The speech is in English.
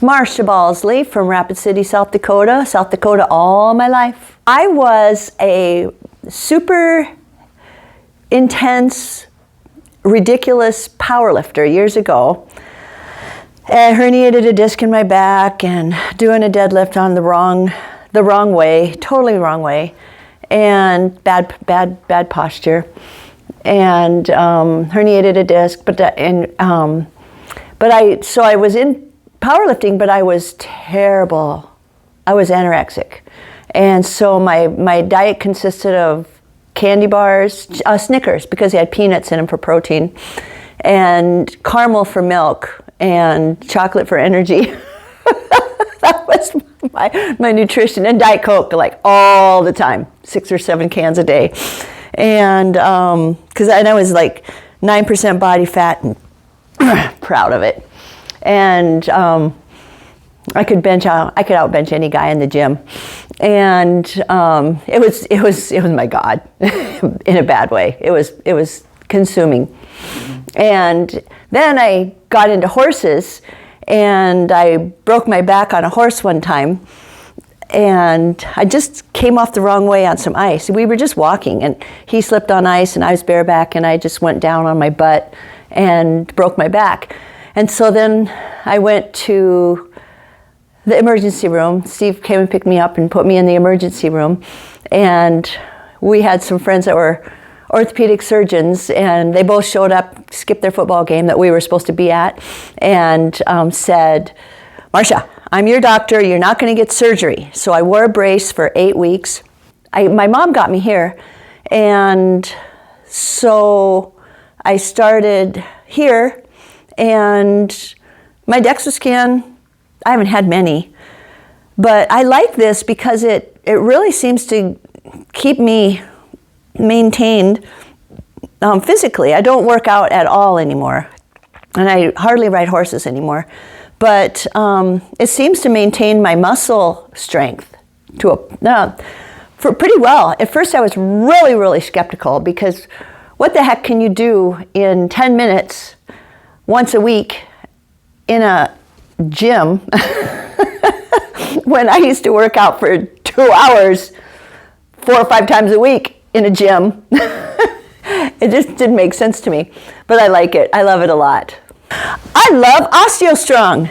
Marsha Balsley from Rapid City, South Dakota all my life. I was a super intense, ridiculous powerlifter years ago. I herniated a disc in my back and doing a deadlift on the wrong way, totally wrong way, and bad posture, and herniated a disc. So I was in powerlifting, but I was terrible. I was anorexic, and so my diet consisted of candy bars, Snickers, because they had peanuts in them for protein, and caramel for milk, and chocolate for energy. That was my nutrition, and Diet Coke, like all the time, 6 or 7 cans a day. And I was like 9% body fat and proud of it. And I could outbench any guy in the gym. And it was my God in a bad way. It was consuming. And then I got into horses, and I broke my back on a horse one time, and I just came off the wrong way on some ice. We were just walking, and he slipped on ice, and I was bareback, and I just went down on my butt and broke my back. And so then I went to the emergency room. Steve came and picked me up and put me in the emergency room, and we had some friends that were orthopedic surgeons, and they both showed up, skipped their football game that we were supposed to be at, and said, "Marsha, I'm your doctor, you're not going to get surgery." So I wore a brace for 8 weeks. My mom got me here, and so I started here, and my DEXA scan, I haven't had many, but I like this because it really seems to keep me maintained physically. I don't work out at all anymore, and I hardly ride horses anymore, but it seems to maintain my muscle strength for pretty well. At first I was really skeptical, because what the heck can you do in 10 minutes once a week in a gym when I used to work out for 2 hours 4 or 5 times a week in a gym. It just didn't make sense to me, but I like it. I love it a lot. I love OsteoStrong.